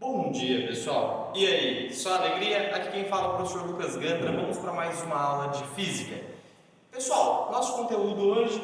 Bom dia, pessoal! E aí, só alegria? Aqui quem fala é o professor Lucas Gandra. Vamos para mais uma aula de Física. Pessoal, nosso conteúdo hoje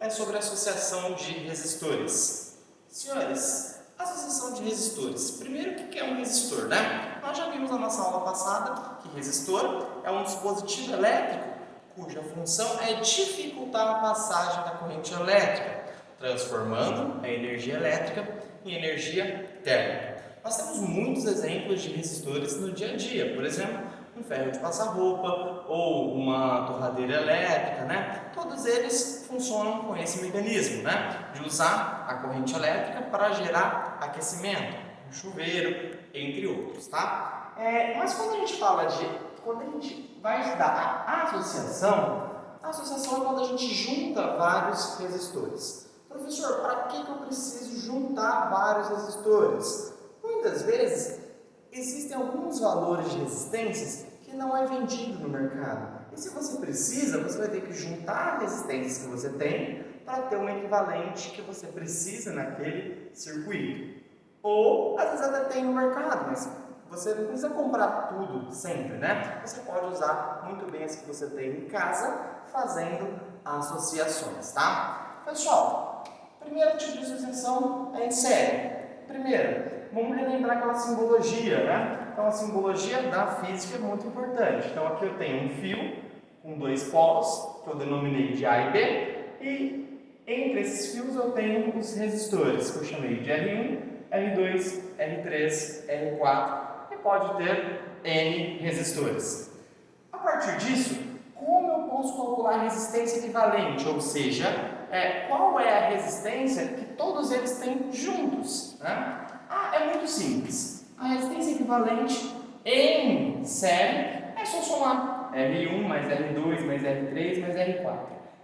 é sobre a associação de resistores. Senhores, associação de resistores. Primeiro, o que é um resistor, né? Nós já vimos na nossa aula passada que resistor é um dispositivo elétrico cuja função é dificultar a passagem da corrente elétrica, transformando a energia elétrica em energia térmica. Nós temos muitos exemplos de resistores no dia a dia, por exemplo, um ferro de passar roupa ou uma torradeira elétrica, né? Todos eles funcionam com esse mecanismo, né? De usar a corrente elétrica para gerar aquecimento, um chuveiro, entre outros, tá? Mas quando a gente fala quando a gente vai estudar a associação é quando a gente junta vários resistores. Professor, para que eu preciso juntar vários resistores? Muitas vezes existem alguns valores de resistências que não é vendido no mercado. E se você precisa, você vai ter que juntar resistências que você tem para ter um equivalente que você precisa naquele circuito. Ou às vezes até tem no mercado, mas você não precisa comprar tudo sempre, né? Você pode usar muito bem as que você tem em casa fazendo associações, tá? Pessoal, primeiro tipo de associação é em série. Primeiro, vamos relembrar aquela simbologia, né? Então, a simbologia da física é muito importante. Então, aqui eu tenho um fio com dois polos, que eu denominei de A e B, e entre esses fios eu tenho os resistores, que eu chamei de R1, R2, R3, R4, e pode ter N resistores. A partir disso, como eu posso calcular a resistência equivalente, ou seja, qual é a resistência que todos eles têm juntos, né? É muito simples. A resistência equivalente em série é só somar R1 mais R2 mais R3 mais R4.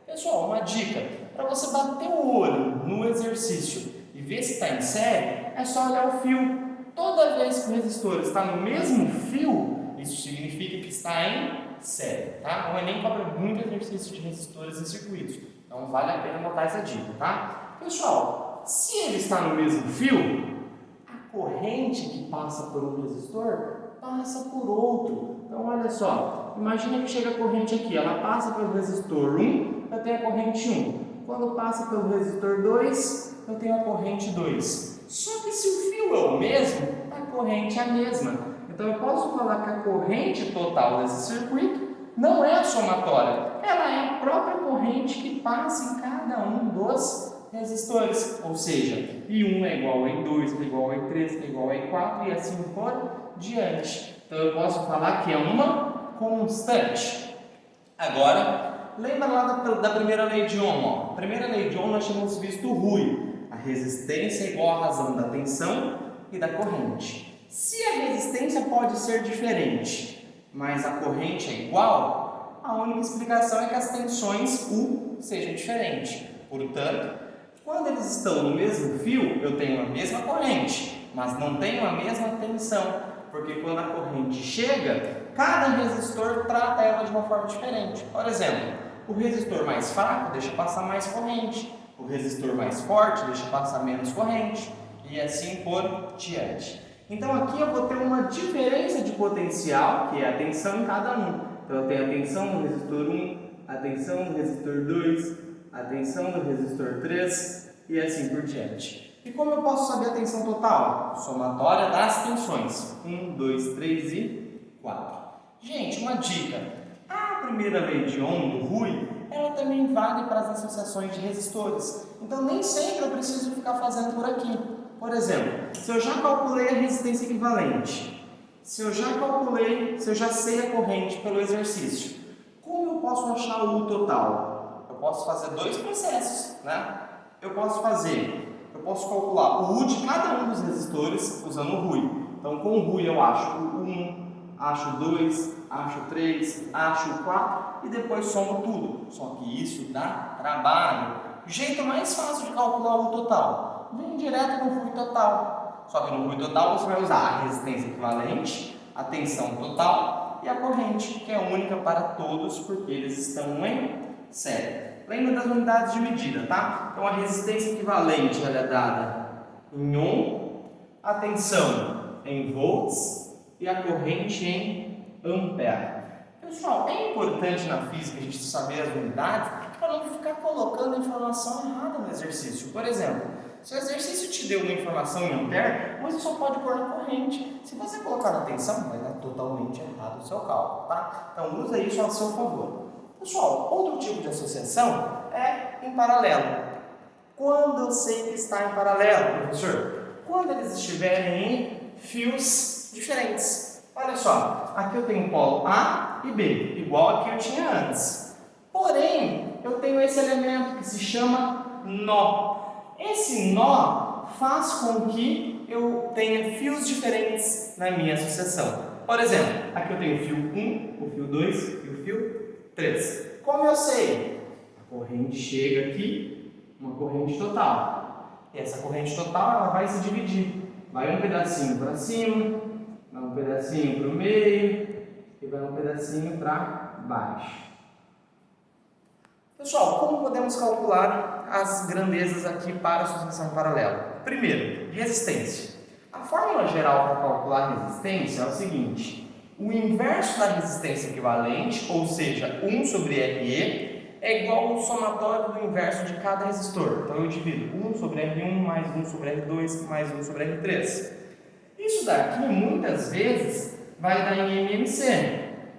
Pessoal, uma dica: para você bater o olho no exercício e ver se está em série, é só olhar o fio. Toda vez que o resistor está no mesmo fio, isso significa que está em série, tá? O Enem cobra muito exercício de resistores e circuitos, então vale a pena anotar essa dica, tá? Pessoal, se ele está no mesmo fio, a corrente que passa por um resistor passa por outro. Então, olha só, imagina que chega a corrente aqui, ela passa pelo resistor 1, eu tenho a corrente 1. Quando passa pelo resistor 2, eu tenho a corrente 2. Só que se o fio é o mesmo, a corrente é a mesma. Então, eu posso falar que a corrente total desse circuito não é a somatória, ela é a própria corrente que passa em cada um dos resistores, ou seja, I1 é igual a I2, é igual a I3, é igual a I4 e assim por diante. Então eu posso falar que é uma constante. Agora, lembra lá da primeira lei de Ohm? A primeira lei de Ohm nós tínhamos visto o RUI, a resistência é igual à razão da tensão e da corrente. Se a resistência pode ser diferente, mas a corrente é igual, a única explicação é que as tensões U sejam diferentes. Portanto, quando eles estão no mesmo fio, eu tenho a mesma corrente, mas não tenho a mesma tensão, porque quando a corrente chega, cada resistor trata ela de uma forma diferente. Por exemplo, o resistor mais fraco deixa passar mais corrente, o resistor mais forte deixa passar menos corrente, e assim por diante. Então aqui eu vou ter uma diferença de potencial, que é a tensão em cada um. Então eu tenho a tensão no resistor 1, a tensão no resistor 2, a tensão do resistor 3 e assim por diante. E como eu posso saber a tensão total? Somatória das tensões. 1, 2, 3 e 4. Gente, uma dica. A primeira lei de Ohm do RUI, ela também vale para as associações de resistores. Então nem sempre eu preciso ficar fazendo por aqui. Por exemplo, se eu já calculei a resistência equivalente, se eu já sei a corrente pelo exercício, como eu posso achar o U total? Eu posso fazer dois processos, né? Eu posso calcular o U de cada um dos resistores usando o RUI. Então, com o RUI eu acho o 1, acho o 2, acho o 3, acho o 4 e depois somo tudo. Só que isso dá trabalho. O jeito mais fácil de calcular o U total, vem direto no RUI total. Só que no RUI total você vai usar a resistência equivalente, a tensão total e a corrente, que é única para todos porque eles estão em série. Lembra das unidades de medida, tá? Então a resistência equivalente ela é dada em Ohm, a tensão em volts e a corrente em ampere. Pessoal, é importante na física a gente saber as unidades para não ficar colocando informação errada no exercício. Por exemplo, se o exercício te deu uma informação em ampere, você só pode pôr na corrente. Se você colocar na tensão, vai dar totalmente errado o seu cálculo, tá? Então, usa isso a seu favor. Pessoal, outro tipo de associação é em paralelo. Quando eu sei que está em paralelo, professor? Quando eles estiverem em fios diferentes. Olha só, aqui eu tenho o polo A e B, igual aqui eu tinha antes. Porém, eu tenho esse elemento que se chama nó. Esse nó faz com que eu tenha fios diferentes na minha associação. Por exemplo, aqui eu tenho o fio 1, o fio 2 e o fio 3. Como eu sei? A corrente chega aqui, uma corrente total. E essa corrente total ela vai se dividir. Vai um pedacinho para cima, vai um pedacinho para o meio e vai um pedacinho para baixo. Pessoal, como podemos calcular as grandezas aqui para a associação em paralelo? Primeiro, resistência. A fórmula geral para calcular a resistência é o seguinte: o inverso da resistência equivalente, ou seja, 1 sobre RE, é igual ao somatório do inverso de cada resistor. Então eu divido 1 sobre R1 mais 1 sobre R2 mais 1 sobre R3. Isso daqui, muitas vezes, vai dar em MMC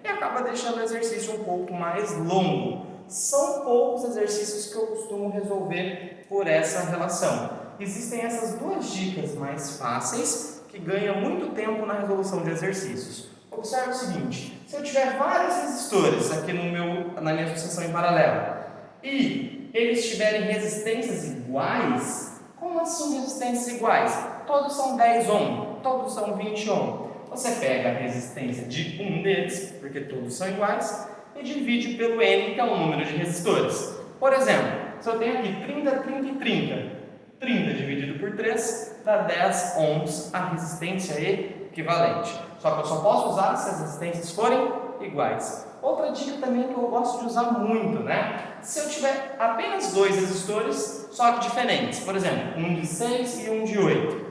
e acaba deixando o exercício um pouco mais longo. São poucos exercícios que eu costumo resolver por essa relação. Existem essas duas dicas mais fáceis que ganham muito tempo na resolução de exercícios. Observe o seguinte: se eu tiver vários resistores aqui na minha associação em paralelo e eles tiverem resistências iguais, como assim resistências iguais? Todos são 10 ohm, todos são 20 ohm. Você pega a resistência de um deles, porque todos são iguais, e divide pelo N, que é o número de resistores. Por exemplo, se eu tenho aqui 30, 30 e 30, 30 dividido por 3 dá 10 ohms a resistência equivalente. Só que eu só posso usar se as resistências forem iguais. Outra dica também que eu gosto de usar muito, né? Se eu tiver apenas dois resistores, só que diferentes, por exemplo, um de 6 e um de 8.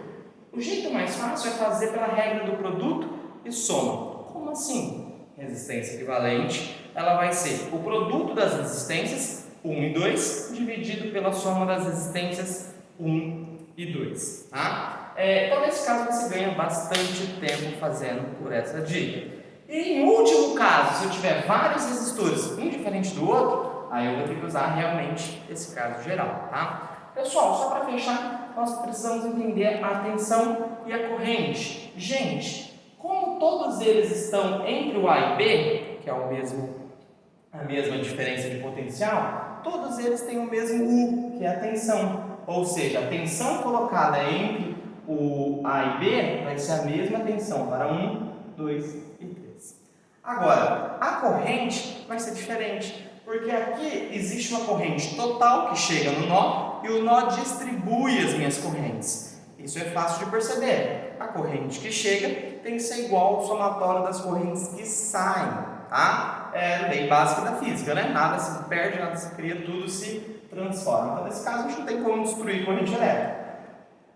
O jeito mais fácil é fazer pela regra do produto e soma. Como assim? Resistência equivalente, ela vai ser o produto das resistências 1 e 2 dividido pela soma das resistências 1 e 2. Tá? Então, nesse caso, você ganha bastante tempo fazendo por essa dica. E, em último caso, se eu tiver vários resistores, um diferente do outro, aí eu vou ter que usar realmente esse caso geral. Tá? Pessoal, só para fechar, nós precisamos entender a tensão e a corrente. Gente, como todos eles estão entre o A e B, que é a mesma diferença de potencial, todos eles têm o mesmo U, que é a tensão. Ou seja, a tensão colocada entre o A e B vai ser a mesma tensão para 1, 2 e 3. Agora, a corrente vai ser diferente, porque aqui existe uma corrente total que chega no nó e o nó distribui as minhas correntes. Isso é fácil de perceber. A corrente que chega tem que ser igual ao somatório das correntes que saem, tá? É lei básica da física, né? Nada se perde, nada se cria, tudo se transforma. Então, nesse caso, a gente não tem como destruir corrente elétrica.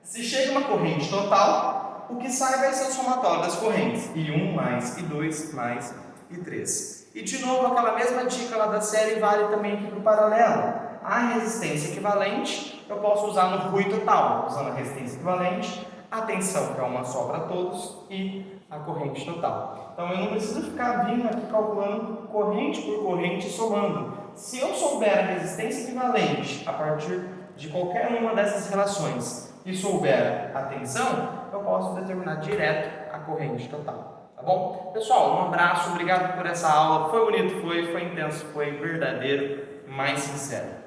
Se chega uma corrente total, o que sai vai ser o somatório das correntes. I1 mais I2 mais I3. E, de novo, aquela mesma dica lá da série vale também aqui para o paralelo. A resistência equivalente eu posso usar no RUI total, usando a resistência equivalente, a tensão, que é uma só para todos, e a corrente total. Então eu não preciso ficar vindo aqui calculando corrente por corrente e somando. Se eu souber a resistência equivalente a partir de qualquer uma dessas relações e souber a tensão, eu posso determinar direto a corrente total. Tá bom? Pessoal, um abraço, obrigado por essa aula. Foi bonito, foi intenso, foi verdadeiro, mais sincero.